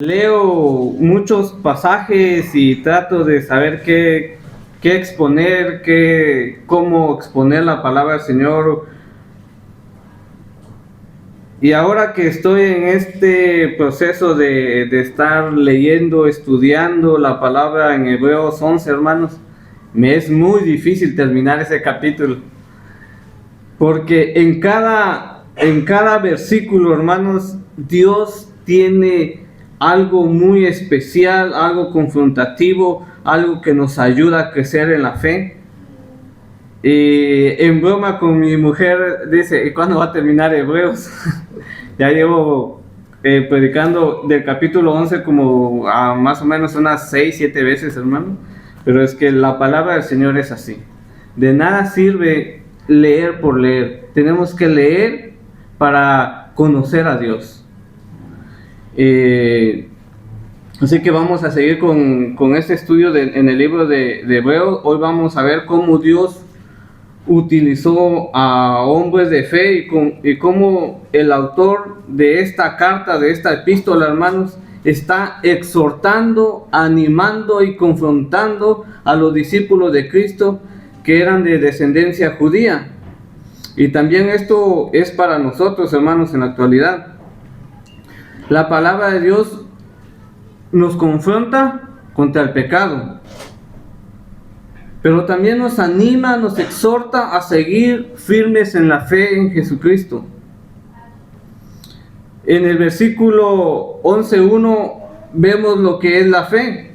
Leo muchos pasajes y trato de saber qué exponer, cómo exponer la palabra del Señor. Y ahora que estoy en este proceso de estar leyendo, estudiando la palabra en Hebreos 11, hermanos, me es muy difícil terminar ese capítulo. Porque en cada versículo, hermanos, Dios tiene algo muy especial, algo confrontativo, algo que nos ayuda a crecer en la fe. Y en broma con mi mujer dice, ¿y cuándo va a terminar Hebreos? Ya llevo predicando del capítulo 11 como más o menos unas 6, 7 veces, hermano. Pero es que la palabra del Señor es así. De nada sirve leer por leer. Tenemos que leer para conocer a Dios. Así que vamos a seguir con este estudio en el libro de Hebreos. Hoy vamos a ver cómo Dios utilizó a hombres de fe y cómo el autor de esta carta, de esta epístola, hermanos, está exhortando, animando y confrontando a los discípulos de Cristo que eran de descendencia judía. Y también esto es para nosotros, hermanos, en la actualidad. La palabra de Dios nos confronta contra el pecado, pero también nos anima, nos exhorta a seguir firmes en la fe en Jesucristo. En el versículo 11:1 vemos lo que es la fe.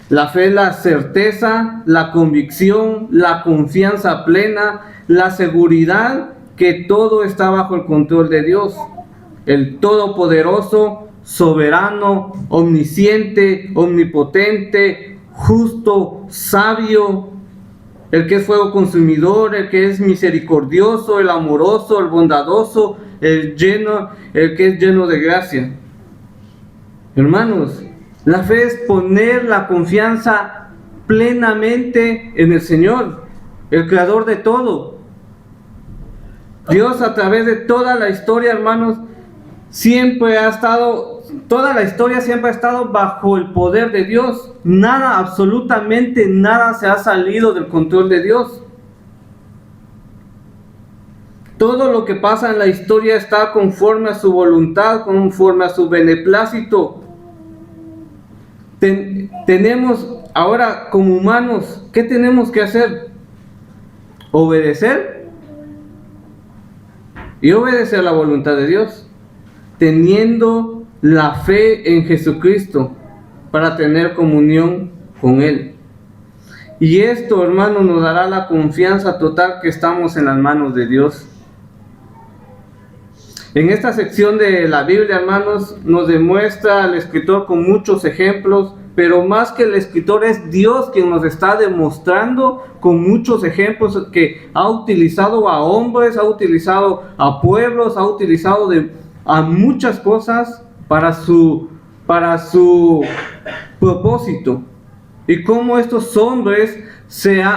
La fe es la certeza, la convicción, la confianza plena, la seguridad que todo está bajo el control de Dios, el Todopoderoso, soberano, omnisciente, omnipotente, justo, sabio, el que es fuego consumidor, el que es misericordioso, el amoroso, el bondadoso, el que es lleno de gracia. Hermanos, la fe es poner la confianza plenamente en el Señor, el creador de todo. Dios, a través de toda la historia, hermanos, toda la historia siempre ha estado bajo el poder de Dios. Nada, absolutamente nada se ha salido del control de Dios. Todo lo que pasa en la historia está conforme a su voluntad, conforme a su beneplácito. Tenemos ahora como humanos, ¿qué tenemos que hacer? Obedecer y obedecer la voluntad de Dios, teniendo la fe en Jesucristo para tener comunión con Él. Y esto, hermano, nos dará la confianza total que estamos en las manos de Dios. En esta sección de la Biblia, hermanos, nos demuestra el escritor con muchos ejemplos, pero más que el escritor es Dios quien nos está demostrando con muchos ejemplos que ha utilizado a hombres, ha utilizado a pueblos, ha utilizado a muchas cosas para su propósito. Y cómo estos hombres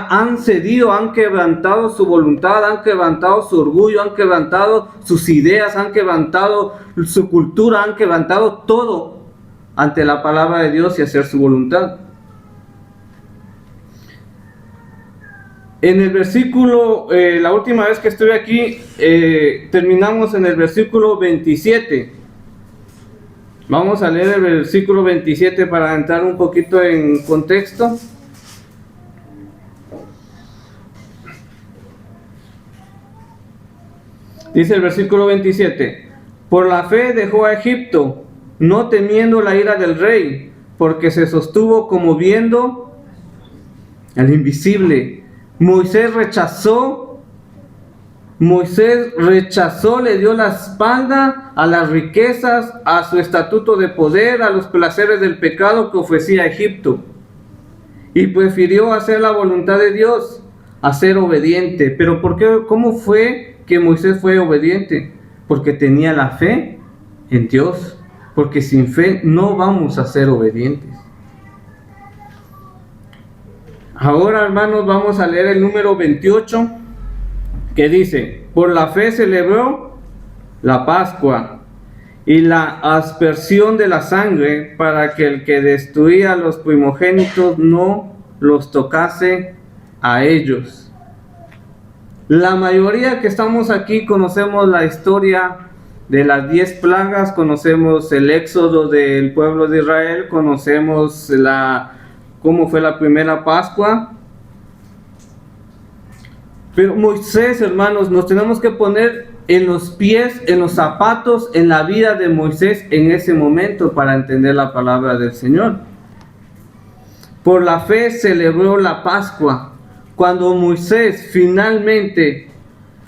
han cedido, han quebrantado su voluntad, han quebrantado su orgullo, han quebrantado sus ideas, han quebrantado su cultura, han quebrantado todo ante la palabra de Dios y hacer su voluntad. En el versículo, la última vez que estuve aquí, terminamos en el versículo 27. Vamos a leer el versículo 27 para entrar un poquito en contexto. Dice el versículo 27: por la fe dejó a Egipto, no temiendo la ira del rey, porque se sostuvo como viendo al invisible. Moisés rechazó, le dio la espalda a las riquezas, a su estatuto de poder, a los placeres del pecado que ofrecía Egipto, y prefirió hacer la voluntad de Dios, a ser obediente. ¿Pero por qué? ¿Cómo fue que Moisés fue obediente? Porque tenía la fe en Dios, porque sin fe no vamos a ser obedientes. Ahora, hermanos, vamos a leer el número 28, que dice: por la fe celebró la Pascua y la aspersión de la sangre, para que el que destruía a los primogénitos no los tocase a ellos. La mayoría que estamos aquí conocemos la historia de las 10 plagas, conocemos el éxodo del pueblo de Israel, conocemos cómo fue la primera Pascua. Pero Moisés, hermanos, nos tenemos que poner en los pies, en los zapatos, en la vida de Moisés en ese momento para entender la palabra del Señor. Por la fe celebró la Pascua, cuando Moisés finalmente,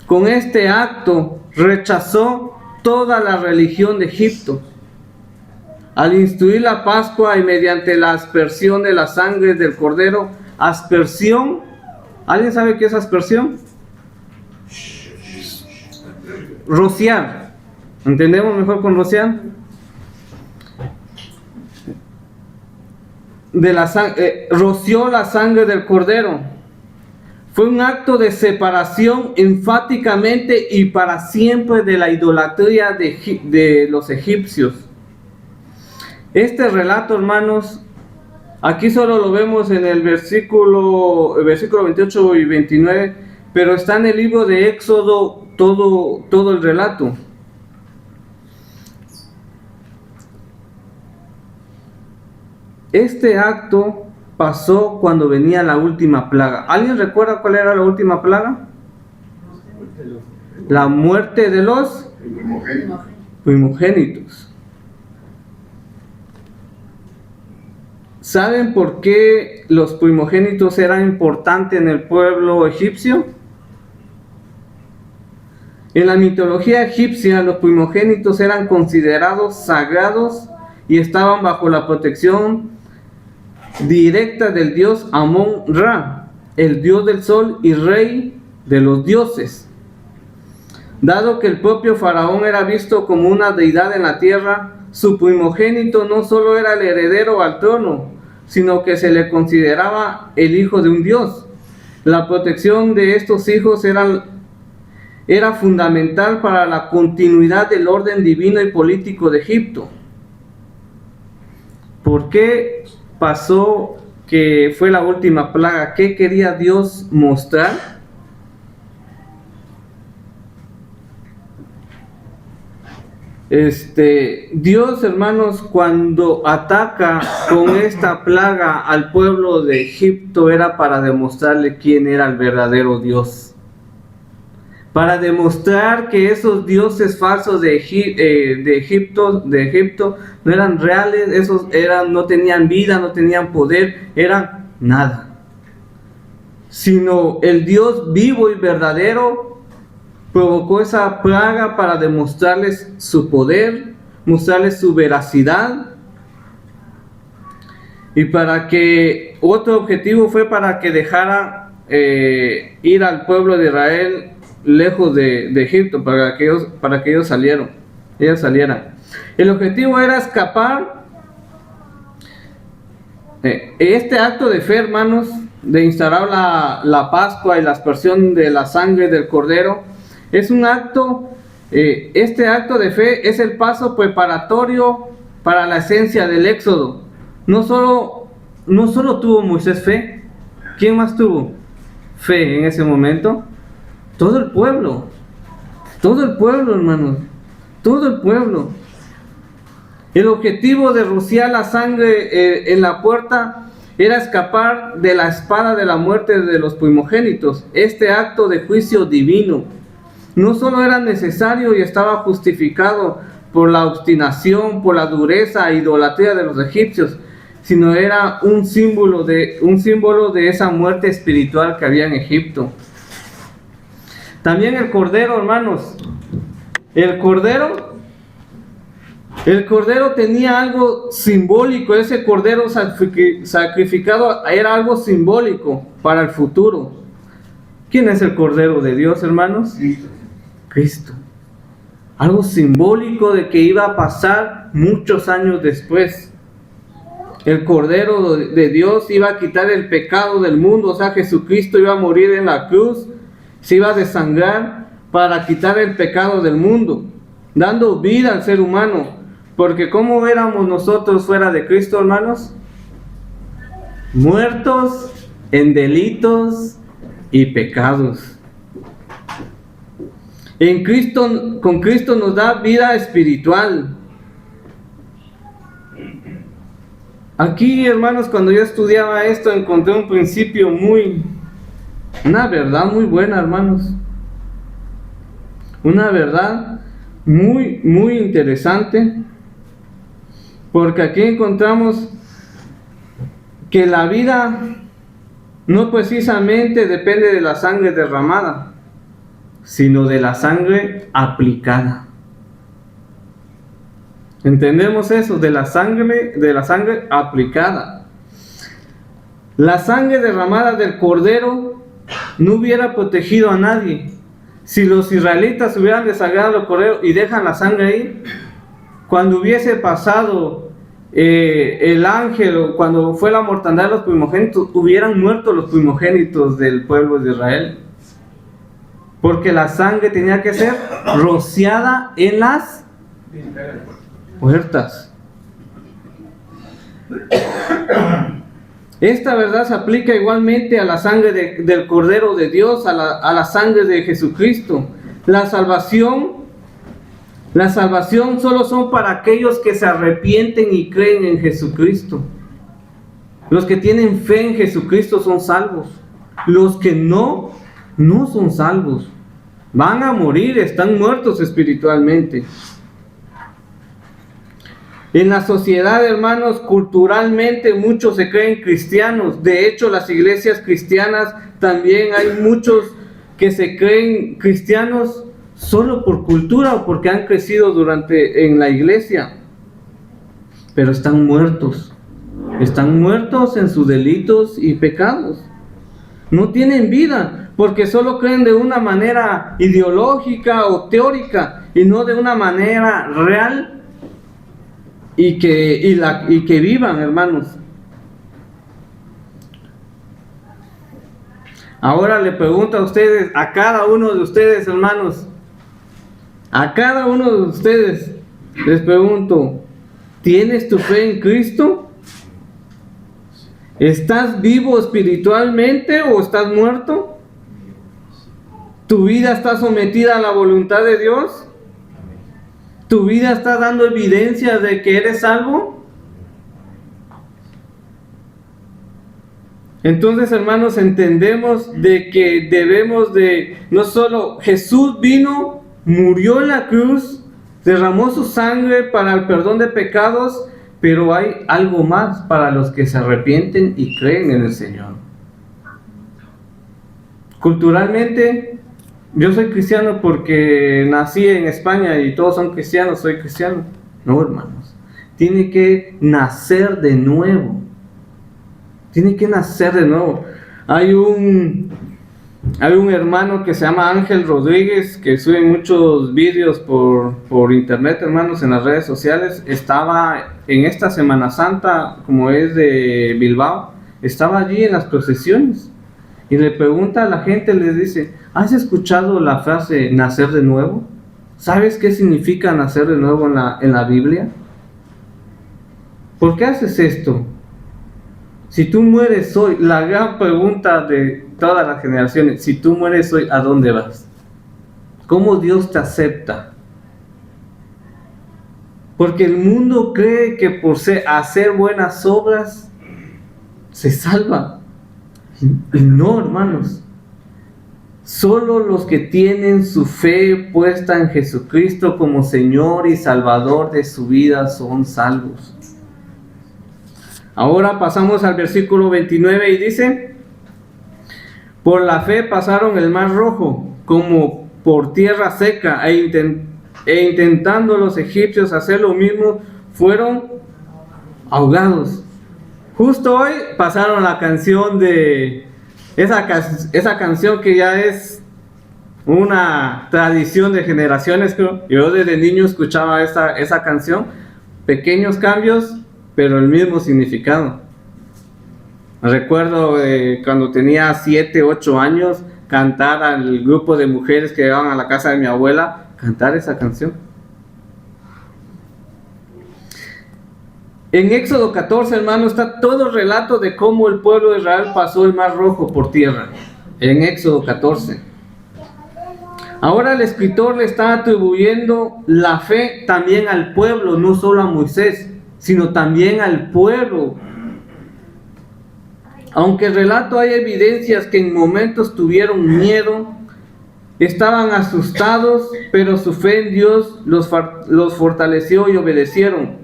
con este acto, rechazó toda la religión de Egipto. Al instituir la Pascua y mediante la aspersión de la sangre del cordero, aspersión, ¿alguien sabe qué es aspersión? Rociar. ¿Entendemos mejor con rociar? Roció la sangre del cordero. Fue un acto de separación enfáticamente y para siempre de la idolatría de los egipcios. Este relato, hermanos, aquí solo lo vemos en el versículo 28 y 29, pero está en el libro de Éxodo todo el relato. Este acto pasó cuando venía la última plaga. ¿Alguien recuerda cuál era la última plaga? La muerte de los primogénitos. ¿Saben por qué los primogénitos eran importantes en el pueblo egipcio? En la mitología egipcia, los primogénitos eran considerados sagrados y estaban bajo la protección directa del dios Amón-Ra, el dios del sol y rey de los dioses. Dado que el propio faraón era visto como una deidad en la tierra, su primogénito no solo era el heredero al trono, sino que se le consideraba el hijo de un dios. La protección de estos hijos era fundamental para la continuidad del orden divino y político de Egipto. ¿Por qué pasó que fue la última plaga? ¿Qué quería Dios mostrar? Dios, hermanos, cuando ataca con esta plaga al pueblo de Egipto, era para demostrarle quién era el verdadero Dios. Para demostrar que esos dioses falsos de Egipto no eran reales, no tenían vida, no tenían poder, eran nada. Sino el Dios vivo y verdadero provocó esa plaga para demostrarles su poder, mostrarles su veracidad. Y otro objetivo fue para que dejara ir al pueblo de Israel lejos de Egipto, para que ellos salieran. El objetivo era escapar. Este acto de fe, hermanos, de instaurar la Pascua y la aspersión de la sangre del cordero, es un acto, este acto de fe es el paso preparatorio para la esencia del éxodo. No solo tuvo Moisés fe. ¿Quién más tuvo fe en ese momento? Todo el pueblo, hermanos, todo el pueblo. El objetivo de rociar la sangre en la puerta era escapar de la espada de la muerte de los primogénitos. Este acto de juicio divino no solo era necesario y estaba justificado por la obstinación, por la dureza e idolatría de los egipcios, sino era un símbolo de esa muerte espiritual que había en Egipto. También el cordero, hermanos. El cordero tenía algo simbólico. Ese cordero sacrificado era algo simbólico para el futuro. ¿Quién es el cordero de Dios, hermanos? Cristo. Algo simbólico de que iba a pasar muchos años después. El cordero de Dios iba a quitar el pecado del mundo. O sea, Jesucristo iba a morir en la cruz, se iba a desangrar para quitar el pecado del mundo. dando vida al ser humano. Porque ¿cómo éramos nosotros fuera de Cristo, hermanos? Muertos en delitos y pecados. En Cristo, con Cristo nos da vida espiritual. Aquí, hermanos, cuando yo estudiaba esto, encontré un principio una verdad muy buena, hermanos. Una verdad muy interesante. Porque aquí encontramos que la vida no precisamente depende de la sangre derramada, sino de la sangre aplicada. ¿Entendemos eso? De la sangre aplicada. La sangre derramada del Cordero no hubiera protegido a nadie. Si los israelitas hubieran desagrado al Cordero y dejan la sangre ahí, cuando hubiese pasado el ángel, o cuando fue la mortandad de los primogénitos, hubieran muerto los primogénitos del pueblo de Israel. Porque la sangre tenía que ser rociada en las puertas. Esta verdad se aplica igualmente a la sangre del Cordero de Dios, a la sangre de Jesucristo. La salvación solo son para aquellos que se arrepienten y creen en Jesucristo. Los que tienen fe en Jesucristo son salvos. Los que no son salvos. Van a morir, están muertos espiritualmente. En la sociedad, hermanos, culturalmente muchos se creen cristianos. De hecho, las iglesias cristianas también hay muchos que se creen cristianos solo por cultura o porque han crecido en la iglesia. Pero están muertos. Están muertos en sus delitos y pecados. No tienen vida porque solo creen de una manera ideológica o teórica y no de una manera real. Y que vivan, hermanos. Ahora le pregunto a ustedes, a cada uno de ustedes, hermanos, a cada uno de ustedes les pregunto, ¿tienes tu fe en Cristo? ¿Estás vivo espiritualmente o estás muerto? ¿Tu vida está sometida a la voluntad de Dios? ¿Tu vida está dando evidencia de que eres salvo? Entonces, hermanos, entendemos de que debemos de, no solo Jesús vino, murió en la cruz, derramó su sangre para el perdón de pecados, pero hay algo más para los que se arrepienten y creen en el Señor. Culturalmente, yo soy cristiano porque nací en España y todos son cristianos, soy cristiano. No, hermanos. Tiene que nacer de nuevo. Tiene que nacer de nuevo. Hay un hermano que se llama Ángel Rodríguez que sube muchos vídeos por internet, hermanos, en las redes sociales. Estaba en esta Semana Santa, como es de Bilbao, estaba allí en las procesiones. Y le pregunta a la gente, les dice, ¿has escuchado la frase nacer de nuevo? ¿Sabes qué significa nacer de nuevo en la Biblia? ¿Por qué haces esto? Si tú mueres hoy, la gran pregunta de todas las generaciones, si tú mueres hoy, ¿a dónde vas? ¿Cómo Dios te acepta? Porque el mundo cree que por hacer buenas obras se salva. Y no, hermanos. Solo los que tienen su fe puesta en Jesucristo como Señor y Salvador de su vida son salvos. Ahora pasamos al versículo 29 y dice: por la fe pasaron el mar rojo como por tierra seca e intentando los egipcios hacer lo mismo, fueron ahogados. Justo hoy pasaron la canción de esa canción que ya es una tradición de generaciones, creo. Yo desde niño escuchaba esa canción. Pequeños cambios, pero el mismo significado. Recuerdo cuando tenía 7, 8 años, cantar al grupo de mujeres que llegaban a la casa de mi abuela, cantar esa canción. En Éxodo 14, hermano, está todo el relato de cómo el pueblo de Israel pasó el Mar Rojo por tierra. En Éxodo 14. Ahora el escritor le está atribuyendo la fe también al pueblo, no solo a Moisés, sino también al pueblo. Aunque el relato hay evidencias que en momentos tuvieron miedo, estaban asustados, pero su fe en Dios los fortaleció y obedecieron.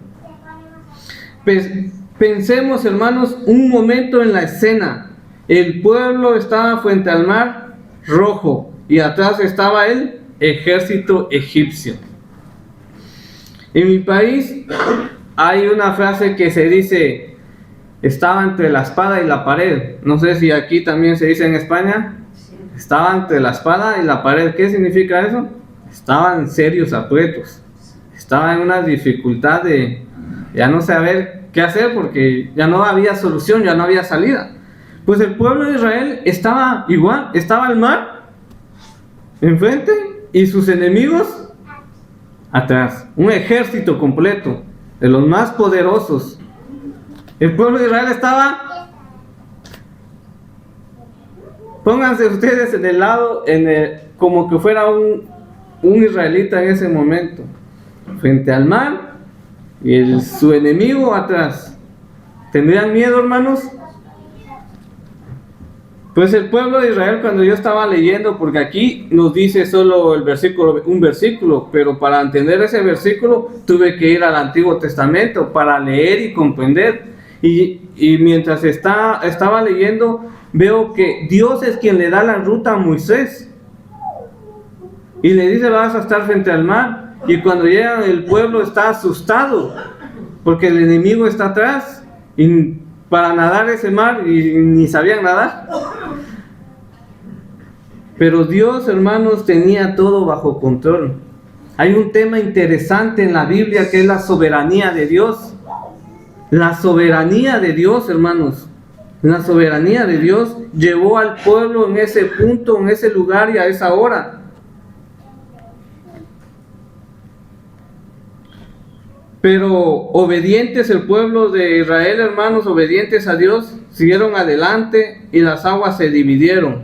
Pensemos, hermanos, un momento en la escena. El pueblo estaba frente al Mar Rojo y atrás estaba el ejército egipcio. En mi país hay una frase que se dice: estaba entre la espada y la pared. No sé si aquí también se dice en España. Estaba entre la espada y la pared. ¿Qué significa eso? Estaba en serios aprietos. Estaba en una dificultad de ya no saber qué hacer, porque ya no había solución, ya no había salida. Pues el pueblo de Israel estaba igual, estaba el mar enfrente y sus enemigos atrás. Un ejército completo, de los más poderosos. El pueblo de Israel estaba... Pónganse ustedes en el lado, como que fuera un israelita en ese momento, frente al mar y su enemigo atrás. ¿Tendrían miedo, hermanos? Pues el pueblo de Israel, cuando yo estaba leyendo, porque aquí nos dice solo un versículo, pero para entender ese versículo tuve que ir al Antiguo Testamento para leer y comprender. Y mientras estaba leyendo, veo que Dios es quien le da la ruta a Moisés. Y le dice: vas a estar frente al mar. Y cuando llegan, el pueblo está asustado, porque el enemigo está atrás. Y para nadar ese mar, y ni sabían nadar. Pero Dios, hermanos, tenía todo bajo control. Hay un tema interesante en la Biblia que es la soberanía de Dios. La soberanía de Dios, hermanos. La soberanía de Dios llevó al pueblo en ese punto, en ese lugar y a esa hora. Pero obedientes el pueblo de Israel, hermanos, obedientes a Dios, siguieron adelante y las aguas se dividieron.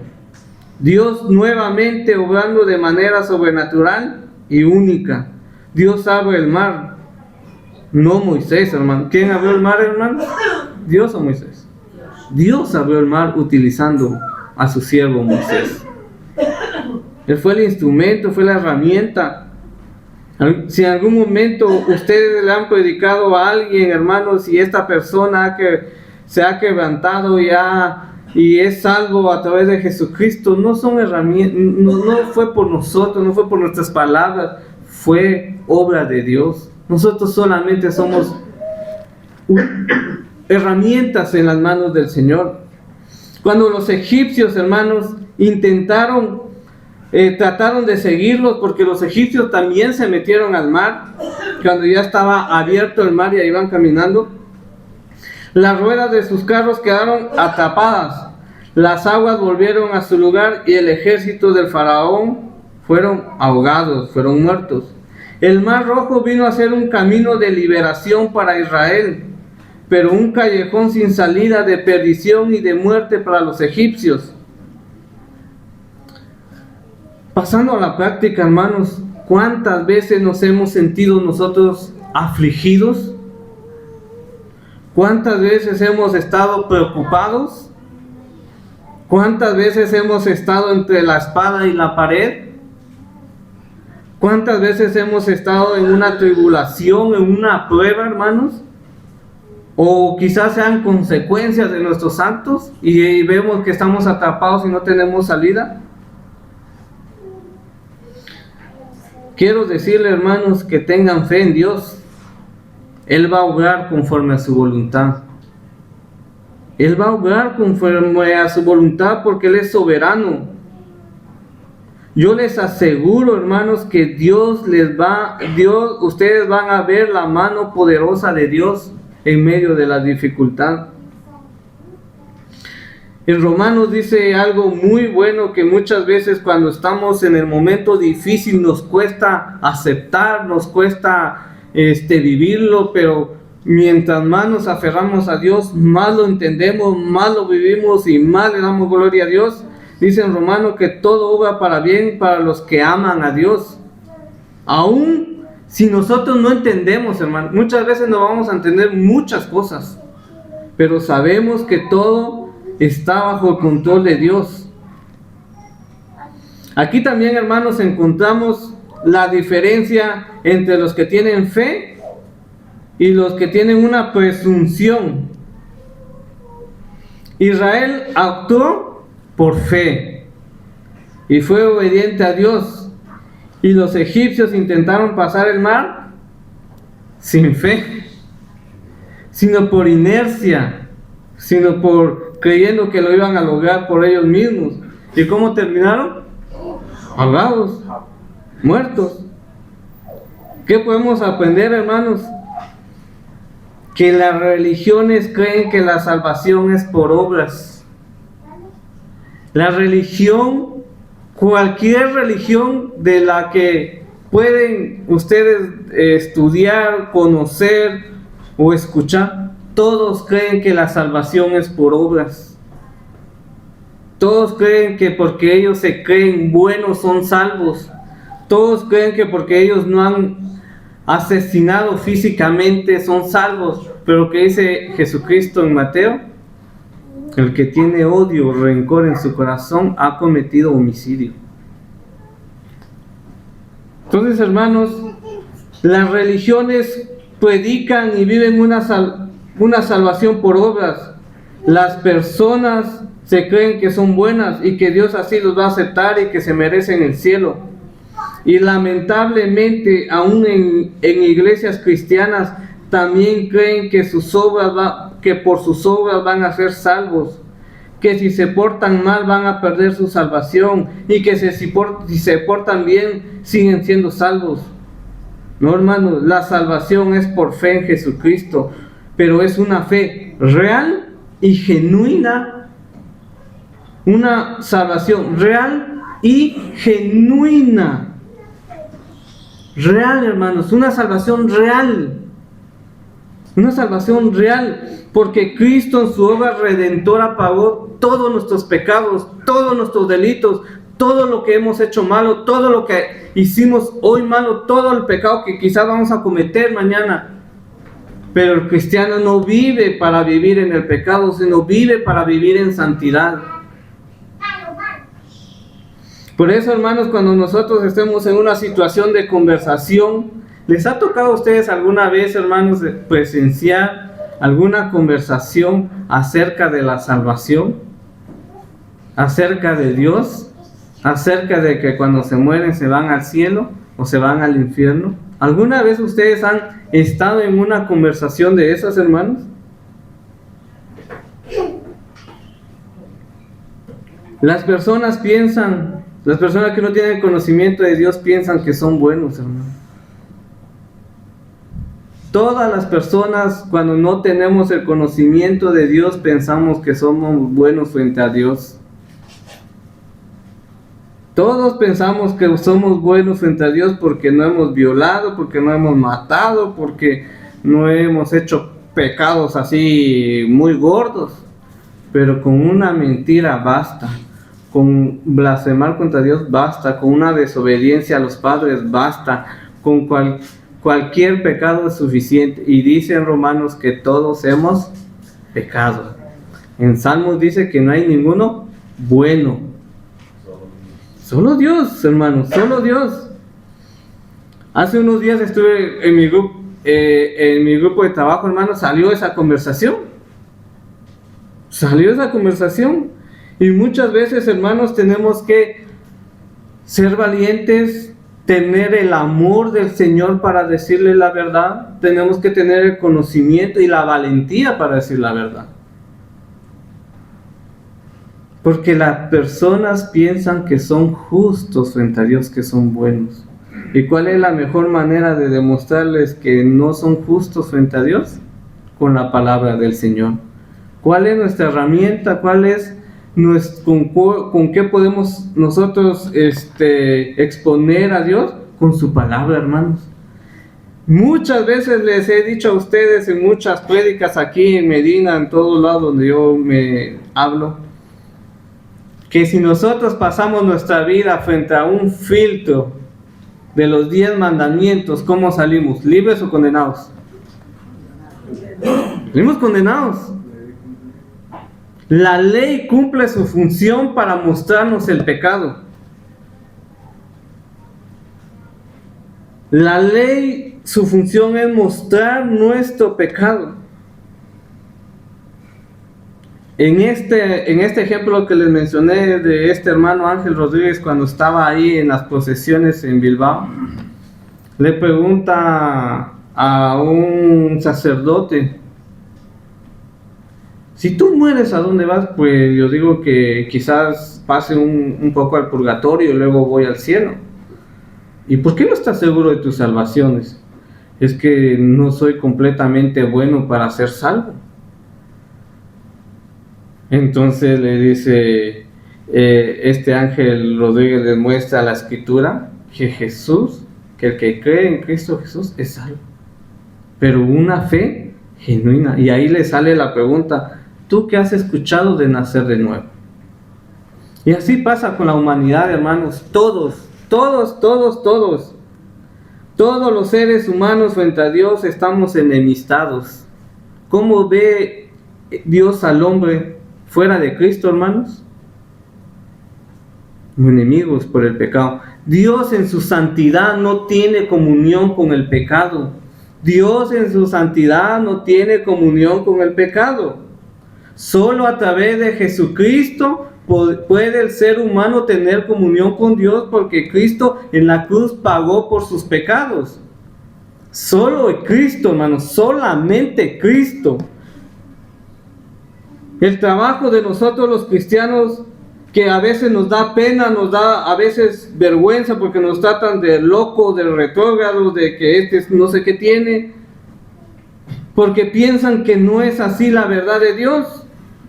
Dios nuevamente obrando de manera sobrenatural y única. Dios abre el mar, no Moisés, hermano. ¿Quién abrió el mar, hermano? ¿Dios o Moisés? Dios abrió el mar utilizando a su siervo Moisés. Él fue el instrumento, fue la herramienta. Si en algún momento ustedes le han predicado a alguien, hermanos, y esta persona se ha quebrantado y es salvo a través de Jesucristo, no son herramientas, no fue por nosotros, no fue por nuestras palabras, fue obra de Dios. Nosotros solamente somos herramientas en las manos del Señor. Cuando los egipcios, hermanos, trataron de seguirlos, porque los egipcios también se metieron al mar, cuando ya estaba abierto el mar y iban caminando, las ruedas de sus carros quedaron atrapadas, las aguas volvieron a su lugar y el ejército del faraón fueron ahogados, fueron muertos. El Mar Rojo vino a ser un camino de liberación para Israel, pero un callejón sin salida de perdición y de muerte para los egipcios. Pasando a la práctica, hermanos, ¿cuántas veces nos hemos sentido nosotros afligidos? ¿Cuántas veces hemos estado preocupados? ¿Cuántas veces hemos estado entre la espada y la pared? ¿Cuántas veces hemos estado en una tribulación, en una prueba, hermanos? O quizás sean consecuencias de nuestros actos y vemos que estamos atrapados y no tenemos salida. Quiero decirle, hermanos, que tengan fe en Dios. Él va a obrar conforme a su voluntad. Él va a obrar conforme a su voluntad porque Él es soberano. Yo les aseguro, hermanos, que ustedes van a ver la mano poderosa de Dios en medio de la dificultad. En Romanos dice algo muy bueno que muchas veces cuando estamos en el momento difícil nos cuesta aceptar, nos cuesta vivirlo, pero mientras más nos aferramos a Dios, más lo entendemos, más lo vivimos y más le damos gloria a Dios. Dice en Romanos que todo obra para bien para los que aman a Dios. Aún si nosotros no entendemos, hermano, muchas veces no vamos a entender muchas cosas, pero sabemos que todo está bajo el control de Dios. Aquí también, hermanos, encontramos la diferencia entre los que tienen fe y los que tienen una presunción. Israel actuó por fe y fue obediente a Dios, y los egipcios intentaron pasar el mar sin fe, sino por inercia, sino por creyendo que lo iban a lograr por ellos mismos. ¿Y cómo terminaron? Ahogados, muertos. ¿Qué podemos aprender, hermanos? Que las religiones creen que la salvación es por obras. La religión, cualquier religión de la que pueden ustedes estudiar, conocer o escuchar, todos creen que la salvación es por obras. Todos creen que porque ellos se creen buenos son salvos. Todos creen que porque ellos no han asesinado físicamente son salvos. Pero ¿qué dice Jesucristo en Mateo? El que tiene odio o rencor en su corazón ha cometido homicidio. Entonces, hermanos, las religiones predican y viven una salvación por obras. Las personas se creen que son buenas y que Dios así los va a aceptar y que se merecen el cielo. Y lamentablemente, aún en iglesias cristianas, también creen que que por sus obras van a ser salvos, que si se portan mal van a perder su salvación, y que si se portan bien siguen siendo salvos. No, hermanos, la salvación es por fe en Jesucristo, pero es una fe real y genuina. Una salvación real y genuina. Real, hermanos, una salvación real. Una salvación real, porque Cristo en su obra redentora pagó todos nuestros pecados, todos nuestros delitos, todo lo que hemos hecho malo, todo lo que hicimos hoy malo, todo el pecado que quizás vamos a cometer mañana. Pero el cristiano no vive para vivir en el pecado, sino vive para vivir en santidad. Por eso, hermanos, cuando nosotros estemos en una situación de conversación, ¿les ha tocado a ustedes alguna vez, hermanos, presenciar alguna conversación acerca de la salvación? ¿Acerca de Dios? ¿Acerca de que cuando se mueren se van al cielo o se van al infierno? ¿Alguna vez ustedes han estado en una conversación de esas, hermanos? Las personas que no tienen conocimiento de Dios piensan que son buenos, hermanos. Todas las personas, cuando no tenemos el conocimiento de Dios, pensamos que somos buenos frente a Dios. Todos pensamos que somos buenos frente a Dios porque no hemos violado, porque no hemos matado, porque no hemos hecho pecados así muy gordos. Pero con una mentira basta. Con blasfemar contra Dios basta, con una desobediencia a los padres basta, con cualquier pecado es suficiente. Y dice en Romanos que todos hemos pecado. En Salmos dice que no hay ninguno bueno. Solo Dios, hermanos, solo Dios. Hace unos días estuve en mi grupo de trabajo, hermanos, salió esa conversación. Y muchas veces, hermanos, tenemos que ser valientes, tener el amor del Señor para decirle la verdad. Tenemos que tener el conocimiento y la valentía para decir la verdad. Porque las personas piensan que son justos frente a Dios, que son buenos. ¿Y cuál es la mejor manera de demostrarles que no son justos frente a Dios? Con la palabra del Señor. ¿Cuál es nuestra herramienta? ¿Cuál es con qué podemos nosotros exponer a Dios? Con su palabra, hermanos. Muchas veces les he dicho a ustedes en muchas prédicas aquí en Medina, en todos lados donde yo me hablo, que si nosotros pasamos nuestra vida frente a un filtro de los 10 mandamientos, ¿cómo salimos? ¿Libres o condenados? Salimos condenados. La ley cumple su función para mostrarnos el pecado. La ley, su función es mostrar nuestro pecado. En este ejemplo que les mencioné de este hermano Ángel Rodríguez cuando estaba ahí en las procesiones en Bilbao, le pregunta a un sacerdote: si tú mueres, ¿a dónde vas? Pues yo digo que quizás pase un poco al purgatorio y luego voy al cielo. ¿Y por qué no estás seguro de tus salvaciones? Es que no soy completamente bueno para ser salvo. Entonces le dice, este Ángel Rodríguez le muestra la escritura que Jesús, que el que cree en Cristo Jesús es salvo, pero una fe genuina. Y ahí le sale la pregunta: ¿tú qué has escuchado de nacer de nuevo? Y así pasa con la humanidad, hermanos. Todos los seres humanos frente a Dios estamos enemistados. ¿Cómo ve Dios al hombre fuera de Cristo, hermanos? Enemigos por el pecado. Dios en su santidad no tiene comunión con el pecado. Dios en su santidad no tiene comunión con el pecado. Solo a través de Jesucristo puede el ser humano tener comunión con Dios, porque Cristo en la cruz pagó por sus pecados. Solo Cristo, hermanos, solamente Cristo. El trabajo de nosotros los cristianos, que a veces nos da pena, nos da a veces vergüenza porque nos tratan de locos, de retrógrados, de que este no sé qué tiene, porque piensan que no es así la verdad de Dios.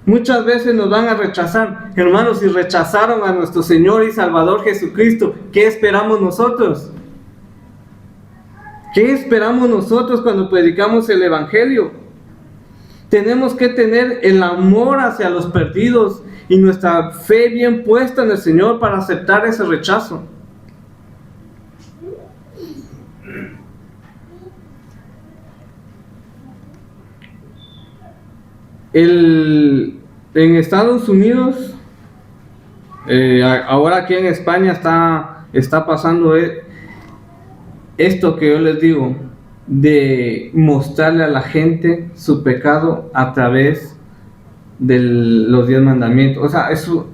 Muchas veces nos van a rechazar. Hermanos, si rechazaron a nuestro Señor y Salvador Jesucristo, ¿qué esperamos nosotros? ¿Qué esperamos nosotros cuando predicamos el Evangelio? Tenemos que tener el amor hacia los perdidos y nuestra fe bien puesta en el Señor para aceptar ese rechazo. En Estados Unidos, ahora aquí en España está pasando esto que yo les digo, de mostrarle a la gente su pecado a través de los 10 mandamientos. O sea,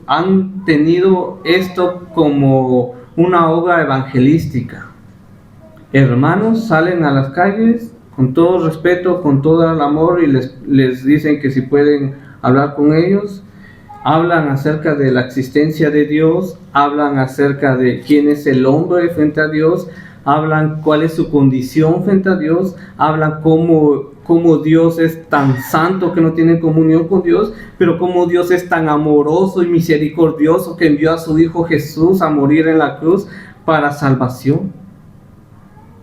han tenido esto como una obra evangelística. Hermanos salen a las calles con todo respeto, con todo el amor, y les dicen que si pueden hablar con ellos. Hablan acerca de la existencia de Dios, hablan acerca de quién es el hombre frente a Dios, hablan cuál es su condición frente a Dios, hablan cómo Dios es tan santo que no tiene comunión con Dios, pero cómo Dios es tan amoroso y misericordioso que envió a su Hijo Jesús a morir en la cruz para salvación.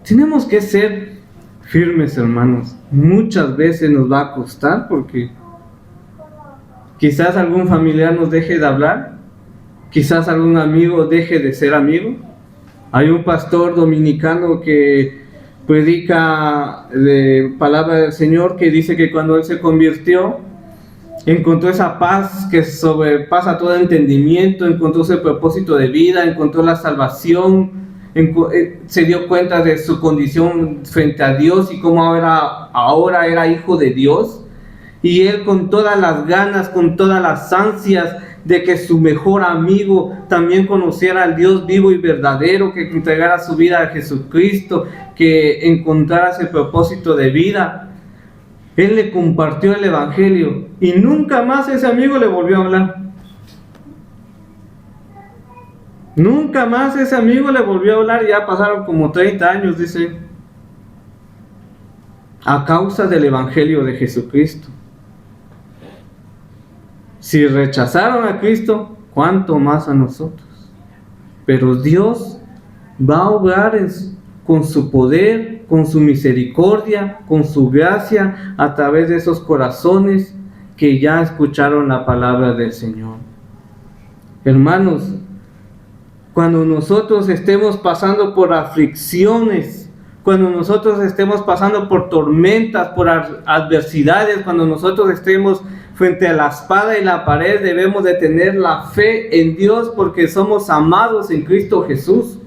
Tenemos que ser firmes, hermanos. Muchas veces nos va a costar, porque quizás algún familiar nos deje de hablar, quizás algún amigo deje de ser amigo. Hay un pastor dominicano que predica de palabra del Señor, que dice que cuando él se convirtió, encontró esa paz que sobrepasa todo entendimiento, encontró ese propósito de vida, encontró la salvación, se dio cuenta de su condición frente a Dios y cómo ahora era hijo de Dios. Y él, con todas las ganas, con todas las ansias de que su mejor amigo también conociera al Dios vivo y verdadero, que entregara su vida a Jesucristo, que encontrara ese propósito de vida, él le compartió el Evangelio y nunca más ese amigo le volvió a hablar. Nunca más ese amigo le volvió a hablar. Ya pasaron como 30 años, dice, a causa del Evangelio de Jesucristo. Si rechazaron a Cristo, ¿cuánto más a nosotros? Pero Dios va a obrar con su poder con su misericordia, con su gracia, a través de esos corazones que ya escucharon la palabra del Señor. Hermanos, cuando nosotros estemos pasando por aflicciones, cuando nosotros estemos pasando por tormentas, por adversidades, cuando nosotros estemos frente a la espada y la pared, debemos de tener la fe en Dios porque somos amados en Cristo Jesús.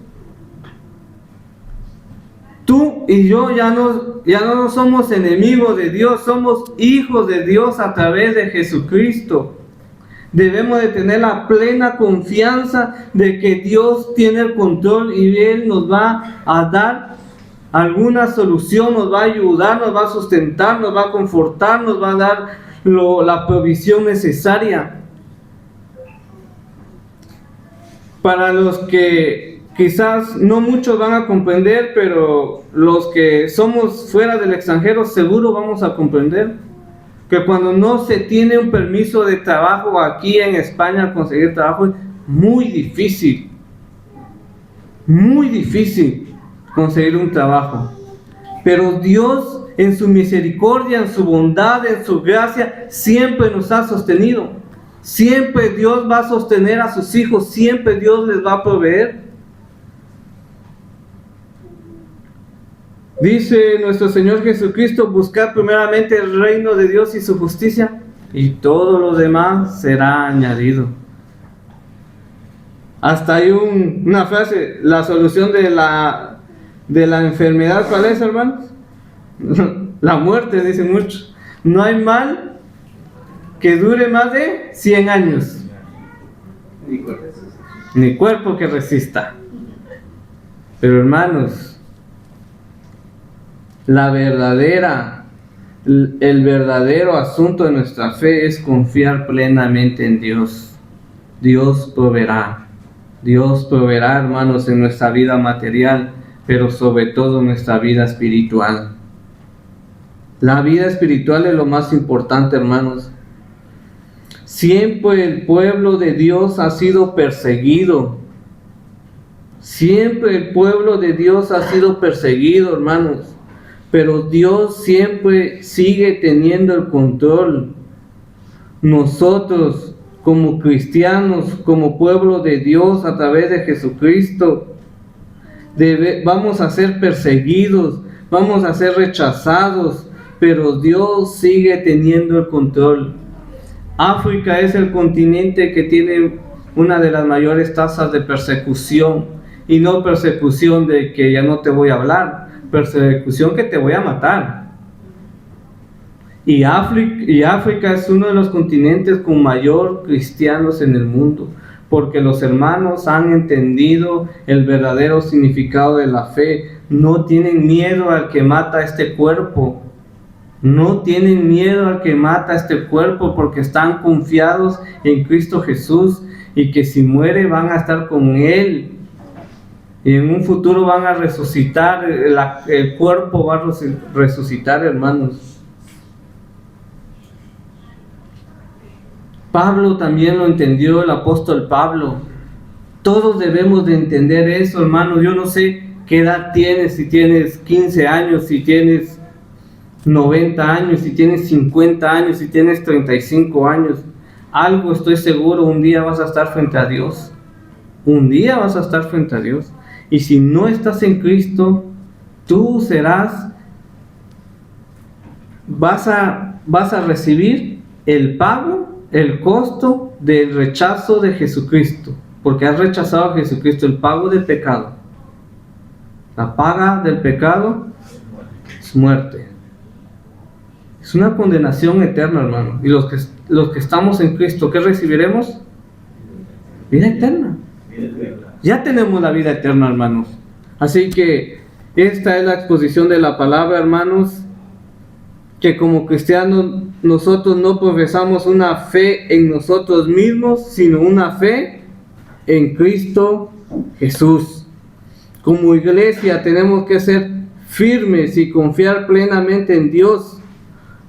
Tú y yo ya no somos enemigos de Dios, somos hijos de Dios a través de Jesucristo. Debemos de tener la plena confianza de que Dios tiene el control y Él nos va a dar alguna solución, nos va a ayudar, nos va a sustentar, nos va a confortar, nos va a dar la provisión necesaria. Para los que quizás no muchos van a comprender, pero los que somos fuera del extranjero seguro vamos a comprender que cuando no se tiene un permiso de trabajo aquí en España, conseguir trabajo es muy difícil conseguir un trabajo. Pero Dios en su misericordia, en su bondad, en su gracia, siempre nos ha sostenido. Siempre Dios va a sostener a sus hijos, siempre Dios les va a proveer. Dice nuestro Señor Jesucristo: buscar primeramente el reino de Dios y su justicia, y todo lo demás será añadido. Hasta hay una frase: la solución de la enfermedad, ¿cuál es, hermanos? La muerte, dicen muchos. No hay mal que dure más de 100 años, ni cuerpo que resista. Pero, hermanos, el verdadero asunto de nuestra fe es confiar plenamente en Dios. Dios proveerá, hermanos, en nuestra vida material, pero sobre todo en nuestra vida espiritual. La vida espiritual es lo más importante, hermanos. Siempre el pueblo de Dios ha sido perseguido. Siempre el pueblo de Dios ha sido perseguido, hermanos. Pero Dios siempre sigue teniendo el control. Nosotros, como cristianos, como pueblo de Dios, a través de Jesucristo, vamos a ser perseguidos, vamos a ser rechazados, pero Dios sigue teniendo el control. África es el continente que tiene una de las mayores tasas de persecución, y no persecución de que ya no te voy a hablar, persecución que te voy a matar. Y África es uno de los continentes con mayor cristianos en el mundo, porque los hermanos han entendido el verdadero significado de la fe. No tienen miedo al que mata este cuerpo. No tienen miedo al que mata este cuerpo, porque están confiados en Cristo Jesús, y que si muere van a estar con Él. Y en un futuro van a resucitar, el cuerpo va a resucitar, hermanos. Pablo también lo entendió, el apóstol Pablo. Todos debemos de entender eso, hermanos. Yo no sé qué edad tienes, si tienes 15 años, si tienes 90 años, si tienes 50 años, si tienes 35 años. Algo estoy seguro, un día vas a estar frente a Dios. Un día vas a estar frente a Dios. Y si no estás en Cristo, tú vas a recibir el pago, el costo del rechazo de Jesucristo, porque has rechazado a Jesucristo, el pago del pecado. La paga del pecado es muerte. Es una condenación eterna, hermano. Y los que estamos en Cristo, ¿qué recibiremos? Vida eterna. Ya tenemos la vida eterna, hermanos. Así que esta es la exposición de la palabra, hermanos, que como cristianos nosotros no profesamos una fe en nosotros mismos, sino una fe en Cristo Jesús. Como iglesia tenemos que ser firmes y confiar plenamente en Dios.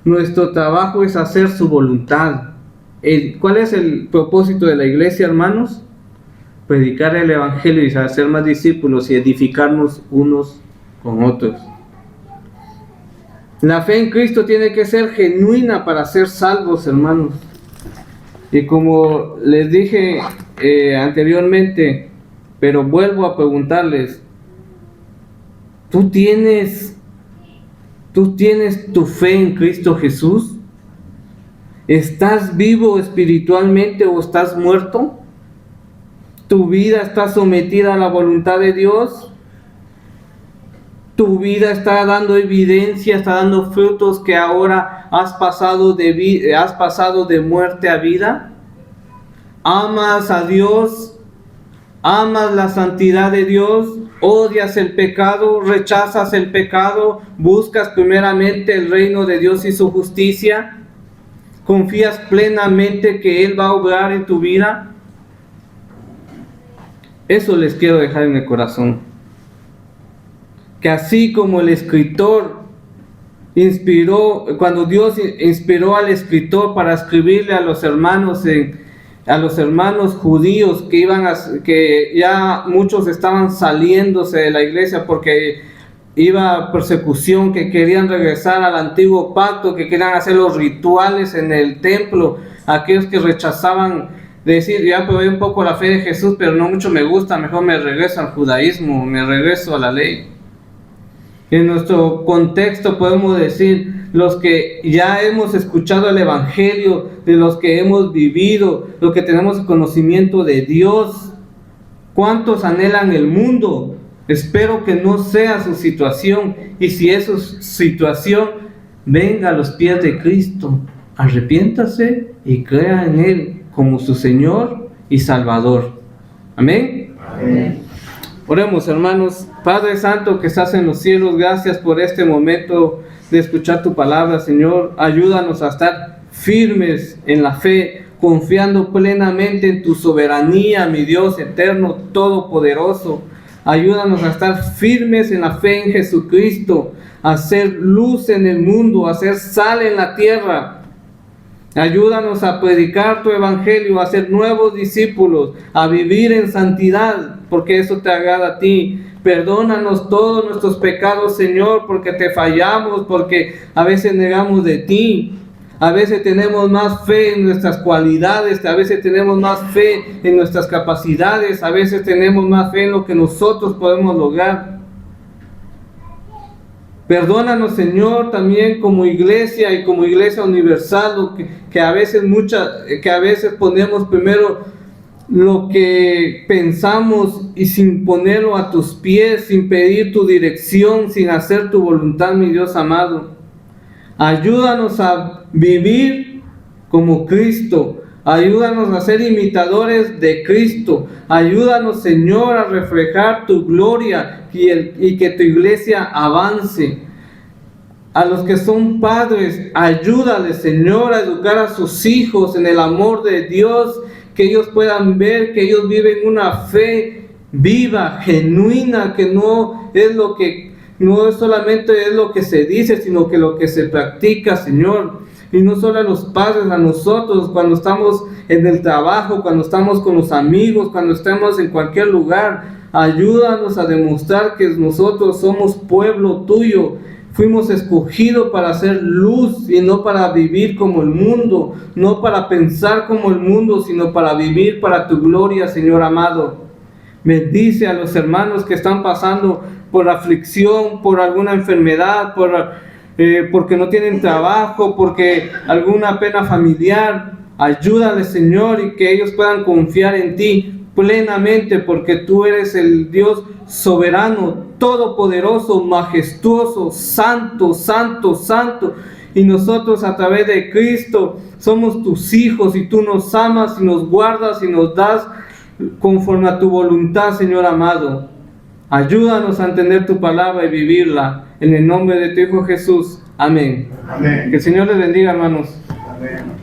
Nuestro trabajo es hacer su voluntad. ¿Cuál es el propósito de la iglesia, hermanos? Predicar el evangelio y hacer más discípulos y edificarnos unos con otros. La fe en Cristo tiene que ser genuina para ser salvos, hermanos. Y como les dije anteriormente, pero vuelvo a preguntarles, ¿tú tienes tu fe en Cristo Jesús? ¿Estás vivo espiritualmente o estás muerto? ¿Tu vida está sometida a la voluntad de Dios? ¿Tu vida está dando evidencia, está dando frutos que ahora has pasado de muerte a vida? ¿Amas a Dios? ¿Amas la santidad de Dios? ¿Odias el pecado? ¿Rechazas el pecado? ¿Buscas primeramente el reino de Dios y su justicia? ¿Confías plenamente que Él va a obrar en tu vida? Eso les quiero dejar en el corazón. Que así como el escritor cuando Dios inspiró al escritor para escribirle a los hermanos judíos que ya muchos estaban saliéndose de la iglesia porque iba persecución, que querían regresar al antiguo pacto, que querían hacer los rituales en el templo, aquellos que rechazaban decir, ya probé un poco la fe de Jesús, pero no mucho me gusta, mejor me regreso al judaísmo, me regreso a la ley. En nuestro contexto podemos decir, los que ya hemos escuchado el evangelio, de los que hemos vivido, los que tenemos el conocimiento de Dios, ¿cuántos anhelan el mundo? Espero que no sea su situación, y si es su situación, venga a los pies de Cristo, arrepiéntase y crea en Él como su Señor y Salvador. Amén. Amén. Oremos, hermanos. Padre Santo que estás en los cielos, gracias por este momento de escuchar tu palabra, Señor. Ayúdanos a estar firmes en la fe, confiando plenamente en tu soberanía, mi Dios eterno, todopoderoso. Ayúdanos a estar firmes en la fe en Jesucristo, a ser luz en el mundo, a ser sal en la tierra. Ayúdanos a predicar tu evangelio, a ser nuevos discípulos, a vivir en santidad, porque eso te agrada a ti. Perdónanos todos nuestros pecados, Señor, porque te fallamos, porque a veces negamos de ti. A veces tenemos más fe en nuestras cualidades, a veces tenemos más fe en nuestras capacidades, a veces tenemos más fe en lo que nosotros podemos lograr. Perdónanos, Señor, también como iglesia y como iglesia universal, que a veces ponemos primero lo que pensamos y sin ponerlo a tus pies, sin pedir tu dirección, sin hacer tu voluntad, mi Dios amado. Ayúdanos a vivir como Cristo. Ayúdanos a ser imitadores de Cristo. Ayúdanos, Señor, a reflejar tu gloria y que tu iglesia avance. A los que son padres, ayúdales, Señor, a educar a sus hijos en el amor de Dios, que ellos puedan ver que ellos viven una fe viva, genuina, que no solamente es lo que se dice, sino que lo que se practica, Señor. Y no solo a los padres, a nosotros, cuando estamos en el trabajo, cuando estamos con los amigos, cuando estamos en cualquier lugar, ayúdanos a demostrar que nosotros somos pueblo tuyo. Fuimos escogidos para hacer luz y no para vivir como el mundo, no para pensar como el mundo, sino para vivir para tu gloria, Señor amado. Bendice a los hermanos que están pasando por aflicción, por alguna enfermedad, porque no tienen trabajo, porque alguna pena familiar. Ayúdales, Señor, y que ellos puedan confiar en ti plenamente, porque tú eres el Dios soberano, todopoderoso, majestuoso, santo, santo, santo. Y nosotros a través de Cristo somos tus hijos, y tú nos amas y nos guardas y nos das conforme a tu voluntad, Señor amado. Ayúdanos a entender tu palabra y vivirla. En el nombre de tu Hijo Jesús. Amén. Amén. Que el Señor les bendiga, hermanos. Amén.